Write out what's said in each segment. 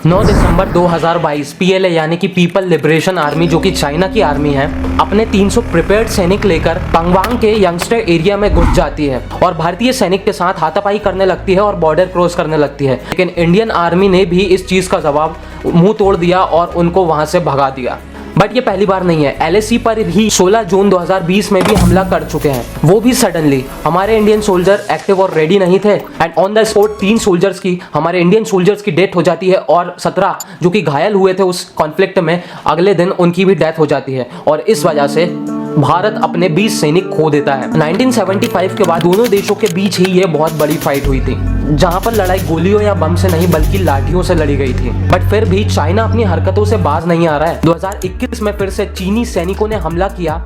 9 दिसंबर 2022 PLA यानी कि people liberation army जो कि चाइना की आर्मी है अपने 300 प्रिपेयर्ड सैनिक लेकर पंगवांग के यंगस्टर एरिया में घुस जाती है और भारतीय सैनिक के साथ हाथापाई करने लगती है और बॉर्डर क्रॉस करने लगती है। लेकिन इंडियन आर्मी ने भी इस चीज का जवाब मुंह तोड़ दिया और उनको वहां से भगा दिया। बट ये पहली बार नहीं है, एलएसी पर भी 16 जून 2020 में भी हमला कर चुके हैं, वो भी सडनली। हमारे इंडियन सोल्जर एक्टिव और रेडी नहीं थे and on the spot 3 soldiers की, हमारे इंडियन सोल्जर्स की डेथ हो जाती है और 17 जो कि घायल हुए थे उस कॉन्फ्लिक्ट में, अगले दिन उनकी भी डेथ हो जाती है और इस वजह से भारत अपने 20 सैनिक खो देता है। 1975 के बाद दोनों देशों के बीच ही ये बहुत बड़ी फाइट हुई थी, जहां पर लड़ाई गोलियों या बम से नहीं बल्कि लाठियों से लड़ी गई थी। बट फिर भी चाइना अपनी हरकतों से बाज नहीं आ रहा है। 2021 में फिर से चीनी सैनिकों ने हमला किया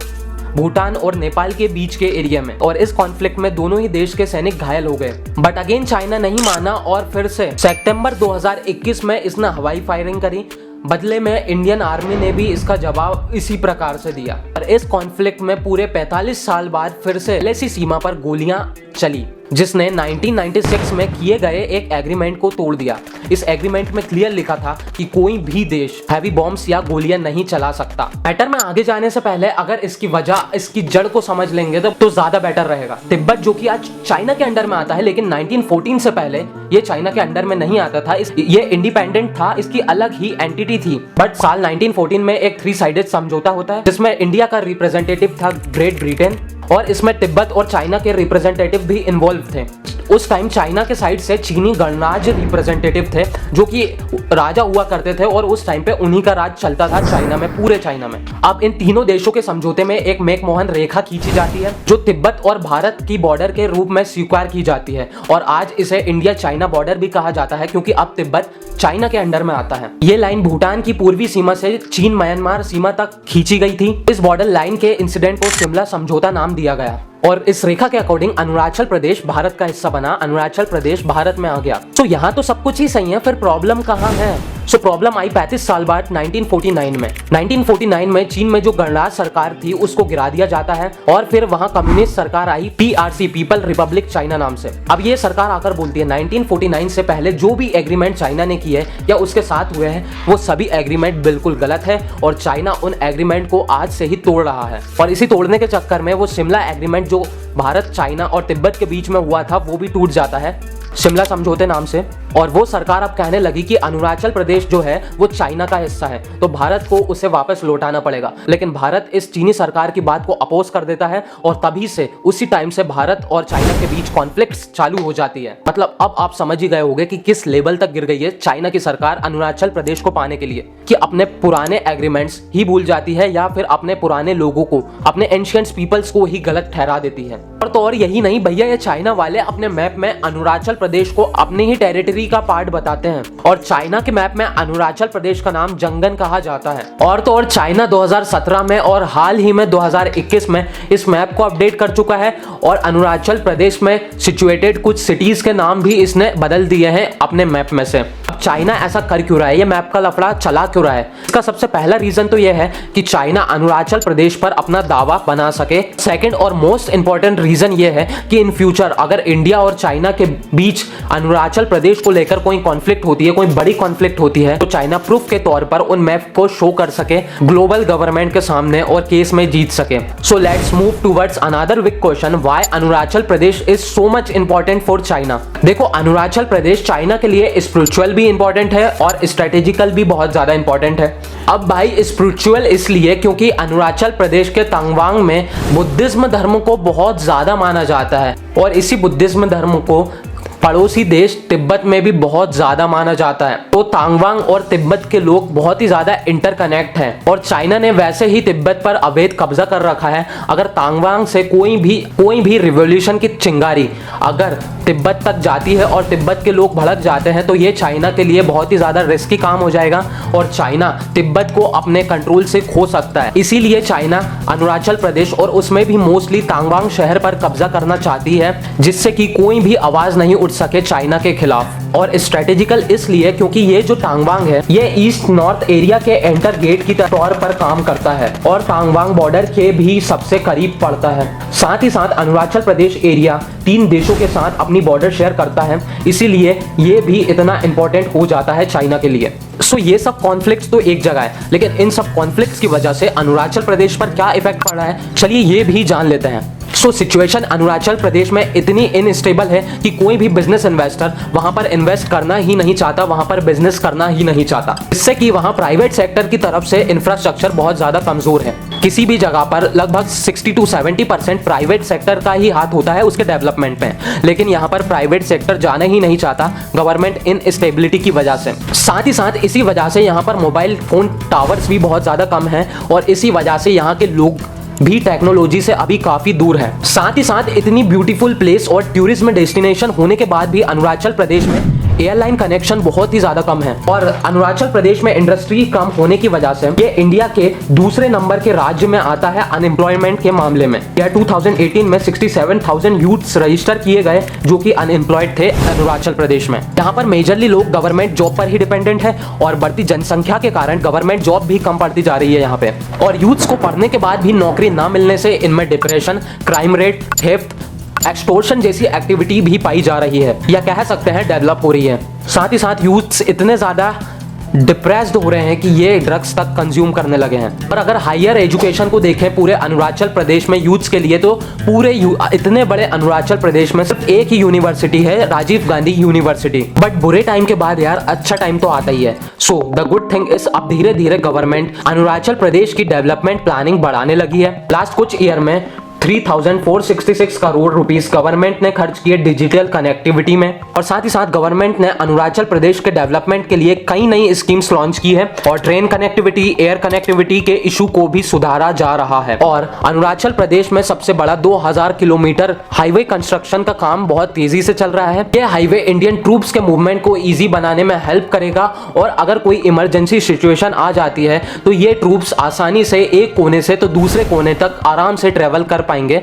भूटान और नेपाल के बीच के एरिया में और इस कॉन्फ्लिक्ट में दोनों ही देश के सैनिक घायल हो गए। बट अगेन चाइना नहीं माना और फिर से सितंबर 2021 में इसने हवाई फायरिंग करी। बदले में इंडियन आर्मी ने भी इसका जवाब इसी प्रकार से दिया और इस कॉन्फ्लिक्ट में पूरे 45 साल बाद फिर से एलएसी सीमा पर गोलियां चली, जिसने 1996 में किए गए एक एग्रीमेंट को तोड़ दिया। इस एग्रीमेंट में क्लियर लिखा था कि कोई भी देश हैवी बॉम्ब्स या गोलियां नहीं चला सकता। मैटर में आगे जाने से पहले अगर इसकी वजह, इसकी जड़ को समझ लेंगे तो ज्यादा बेटर रहेगा। तिब्बत जो कि आज चाइना के अंडर में आता है, लेकिन 1914 से पहले ये चाइना के अंडर में नहीं आता था। ये इंडिपेंडेंट था, इसकी अलग ही एंटिटी थी। बट साल 1914 में एक 3 साइडेड समझौता होता है जिसमें इंडिया का रिप्रेजेंटेटिव था ग्रेट ब्रिटेन और इसमें तिब्बत और चाइना के रिप्रेजेंटेटिव भी इन्वॉल्व थे। उस टाइम चाइना के साइड से चीनी गणराज्य रिप्रेजेंटेटिव थे जो कि राजा हुआ करते थे और उस टाइम पे उन्हीं का राज चलता था चाइना में, पूरे चाइना में। अब इन तीनों देशों के समझौते में एक मैकमोहन रेखा खींची जाती है जो तिब्बत और भारत की बॉर्डर के रूप में स्वीकार की जाती है और आज इसे इंडिया चाइना बॉर्डर भी कहा जाता है क्योंकि अब तिब्बत चाइना के अंडर में आता है। ये लाइन भूटान की पूर्वी सीमा से चीन म्यांमार सीमा तक खींची गई थी। इस बॉर्डर लाइन के इंसिडेंट को शिमला समझौता नाम दिया गया और इस रेखा के अकॉर्डिंग अरुणाचल प्रदेश भारत का हिस्सा बना, अरुणाचल प्रदेश भारत में आ गया। तो यहाँ तो सब कुछ ही सही है, फिर प्रॉब्लम कहाँ है? सो प्रॉब्लम आई 35 साल बाद 1949 में। 1949 में चीन में जो गणराज्य सरकार थी उसको गिरा दिया जाता है और फिर वहां कम्युनिस्ट सरकार आई, पीआरसी पीपल रिपब्लिक चाइना नाम से। अब ये सरकार आकर बोलती है 1949 से पहले जो भी एग्रीमेंट चाइना ने किए या उसके साथ हुए हैं वो सभी एग्रीमेंट बिल्कुल गलत है और चाइना उन एग्रीमेंट को आज से ही तोड़ रहा है। और इसी तोड़ने के चक्कर में वो शिमला एग्रीमेंट जो भारत, चाइना और तिब्बत के बीच में हुआ था वो भी टूट जाता है शिमला समझौते नाम से। और वो सरकार अब कहने लगी कि अरुणाचल प्रदेश जो है वो चाइना का हिस्सा है तो भारत को उसे वापस लौटाना पड़ेगा। लेकिन भारत इस चीनी सरकार की बात को अपोज कर देता है और तभी से उसी टाइम से भारत और चाइना के बीच कॉन्फ्लिक्ट्स चालू हो जाती है। मतलब अब आप समझ ही गए होंगे कि किस लेवल तक गिर गई है चाइना की सरकार अरुणाचल प्रदेश को पाने के लिए, कि अपने पुराने एग्रीमेंट्स ही भूल जाती है या फिर अपने पुराने लोगों को, अपने एंशिएंट पीपल्स को ही गलत ठहरा देती है। और तो और यही नहीं भैया, ये चाइना वाले अपने मैप में अरुणाचल प्रदेश को अपनी ही टेरिटरी का पार्ट बताते हैं और चाइना के मैप में अरुणाचल प्रदेश का नाम जंगन कहा जाता है। और तो और चाइना 2017 में और हाल ही में 2021 में इस मैप को अपडेट कर चुका है और अरुणाचल प्रदेश में सिचुएटेड कुछ सिटीज के नाम भी इसने बदल दिए हैं अपने मैप में से। अब चाइना ऐसा कर क्यों रहा है, ये मैप का लफड़ा चला क्यों रहा है? इसका सबसे पहला रीजन तो यह है कि चाइना अरुणाचल प्रदेश पर अपना दावा बना सके। सेकंड और मोस्ट इंपॉर्टेंट रीजन ये है कि इन फ्यूचर अगर इंडिया और चाइना के बीच अरुणाचल प्रदेश को लेकर कोई कॉन्फ्लिक्ट होती है, कोई बड़ी कॉन्फ्लिक्ट होती है, तो चाइना प्रूफ के तौर पर उन मैप को शो कर सके ग्लोबल गवर्नमेंट के सामने और केस में जीत सके। So let's move towards another big question, why Arunachal Pradesh is so much important for China. देखो, अरुणाचल प्रदेश चाइना के लिए स्पिरिचुअल भी इंपॉर्टेंट है और स्ट्रेटेजिकल भी बहुत ज्यादा इंपॉर्टेंट है। अब भाई स्पिरिचुअल इसलिए क्योंकि अरुणाचल प्रदेश के तवांग में बुद्धिज्म धर्म को बहुत ज्यादा माना जाता है और इसी बुद्धिज्म धर्म को पड़ोसी देश तिब्बत में भी बहुत ज्यादा माना जाता है। तो तवांग और तिब्बत के लोग बहुत ही ज्यादा इंटरकनेक्ट हैं और चाइना ने वैसे ही तिब्बत पर अवैध कब्जा कर रखा है। अगर तवांग से कोई भी रिवॉल्यूशन की चिंगारी अगर तिब्बत तक जाती है और तिब्बत के लोग भड़क जाते हैं तो ये चाइना के लिए बहुत ही ज्यादा रिस्की काम हो जाएगा और चाइना तिब्बत को अपने कंट्रोल से खो सकता है। इसीलिए चाइना अरुणाचल प्रदेश और उसमें भी मोस्टली तवांग शहर पर कब्जा करना चाहती है जिससे कि कोई भी आवाज नहीं उठ सके चाइना के खिलाफ। और स्ट्रेटेजिकल इसलिए क्योंकि ये जो तांगवांग है ये ईस्ट नॉर्थ एरिया के एंटर गेट की तौर पर काम करता है और तांगवांग बॉर्डर के भी सबसे करीब पड़ता है। साथ ही साथ अरुणाचल प्रदेश एरिया 3 देशों के साथ अपनी बॉर्डर शेयर करता है, इसीलिए ये भी इतना इंपॉर्टेंट हो जाता है चाइना के लिए। सो ये सब कॉन्फ्लिक्ट्स तो एक जगह है, लेकिन इन सब कॉन्फ्लिक्ट्स की वजह से अरुणाचल प्रदेश पर क्या इफेक्ट पड़ रहा है, चलिए ये भी जान लेते हैं। सो सिचुएशन अरुणाचल प्रदेश में इतनी इनस्टेबल है कि कोई भी बिजनेस इन्वेस्टर वहां पर इन्वेस्ट करना ही नहीं चाहता, वहां पर बिजनेस करना ही नहीं चाहता, इससे कि वहां प्राइवेट सेक्टर की तरफ से इंफ्रास्ट्रक्चर बहुत ज्यादा कमजोर है। किसी भी जगह पर लगभग 60 to 70% प्राइवेट सेक्टर का ही हाथ होता है उसके डेवलपमेंट में, लेकिन यहाँ पर प्राइवेट सेक्टर जाना ही नहीं चाहता गवर्नमेंट इनस्टेबिलिटी की वजह से। साथ ही साथ इसी वजह से यहाँ पर मोबाइल फोन टावर्स भी बहुत ज्यादा कम है और इसी वजह से यहाँ के लोग भी टेक्नोलॉजी से अभी काफी दूर है। साथ ही साथ इतनी ब्यूटीफुल प्लेस और टूरिज्म डेस्टिनेशन होने के बाद भी अरुणाचल प्रदेश में एयरलाइन कनेक्शन बहुत ही ज्यादा कम है और अरुणाचल प्रदेश में इंडस्ट्री कम होने की वजह से ये इंडिया के दूसरे नंबर के राज्य में आता है अनएम्प्लॉयमेंट के मामले में। यह 2018 में 67,000 यूथ्स रजिस्टर किए गए जो कि अनएम्प्लॉयड थे अरुणाचल प्रदेश में। यहाँ पर मेजरली लोग गवर्नमेंट जॉब पर ही डिपेंडेंट है और बढ़ती जनसंख्या के कारण गवर्नमेंट जॉब भी कम पड़ती जा रही है यहाँ पे। और यूथ्स को पढ़ने के बाद भी नौकरी ना मिलने से इनमें depression, crime rate, theft, extortion जैसी एक्टिविटी भी पाई जा रही है या कह सकते हैं डेवलप हो रही है। साथ ही साथ यूथ्स इतने ज्यादा डिप्रेस्ड हो रहे हैं कि ये ड्रग्स तक कंज्यूम करने लगे हैं। और अगर हायर एजुकेशन को देखें पूरे अरुणाचल प्रदेश में यूथ्स के लिए, तो पूरे इतने बड़े अरुणाचल प्रदेश में सिर्फ एक ही यूनिवर्सिटी है, राजीव गांधी यूनिवर्सिटी। बट बुरे टाइम के बाद यार अच्छा टाइम तो आता ही है। So the good thing is अब धीरे धीरे गवर्नमेंट अरुणाचल प्रदेश की डेवलपमेंट प्लानिंग बढ़ाने लगी है। लास्ट कुछ ईयर में 3,466 करोड़ रुपीस गवर्नमेंट ने खर्च किए डिजिटल कनेक्टिविटी में और साथ ही साथ गवर्नमेंट ने अरुणाचल प्रदेश के डेवलपमेंट के लिए कई नई स्कीम्स लॉन्च की है और ट्रेन कनेक्टिविटी, एयर कनेक्टिविटी के इशू को भी सुधारा जा रहा है। और अरुणाचल प्रदेश में सबसे बड़ा 2000 किलोमीटर हाईवे कंस्ट्रक्शन का काम बहुत तेजी से चल रहा है। यह हाईवे इंडियन ट्रूप्स के मूवमेंट को ईजी बनाने में हेल्प करेगा और अगर कोई इमरजेंसी सिचुएशन आ जाती है तो ये ट्रूप्स आसानी से एक कोने से तो दूसरे कोने तक आराम से ट्रेवल कर पाएंगे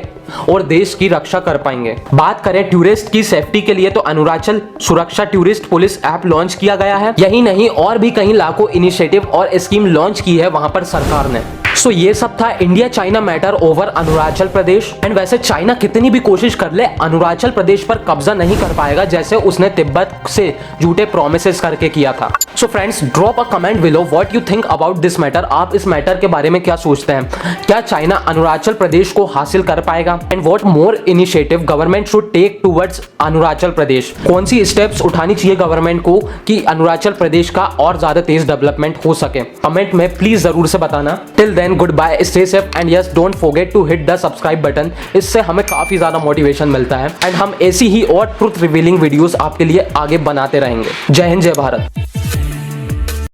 और देश की रक्षा कर पाएंगे। बात करें टूरिस्ट की सेफ्टी के लिए तो अरुणाचल सुरक्षा टूरिस्ट पुलिस ऐप लॉन्च किया गया है। यही नहीं और भी कई लाखों इनिशिएटिव और स्कीम लॉन्च की है वहां पर सरकार ने। सो ये सब था India China matter over Arunachal Pradesh. And वैसे चाइना कितनी भी कोशिश कर ले अरुणाचल प्रदेश पर कब्जा नहीं कर पाएगा जैसे उसने तिब्बत से झूठे प्रोमिसेस करके किया था। So friends drop a comment below what you think about this matter. आप इस मैटर के बारे में क्या सोचते हैं? क्या चाइना अरुणाचल प्रदेश को हासिल कर पाएगा? And what more initiative government should take towards Arunachal Pradesh? कौन सी स्टेप्स उठानी चाहिए गवर्नमेंट को कि अरुणाचल प्रदेश का और ज्यादा तेज डेवलपमेंट हो सके? कमेंट में प्लीज जरूर से बताना। Till then goodbye, stay safe and yes don't forget to hit the subscribe button। इससे हमें काफी ज्यादा मोटिवेशन मिलता है एंड हम ऐसी ही और ट्रुथ रिवीलिंग वीडियोस आपके लिए आगे बनाते रहेंगे। जय हिंद, जय भारत।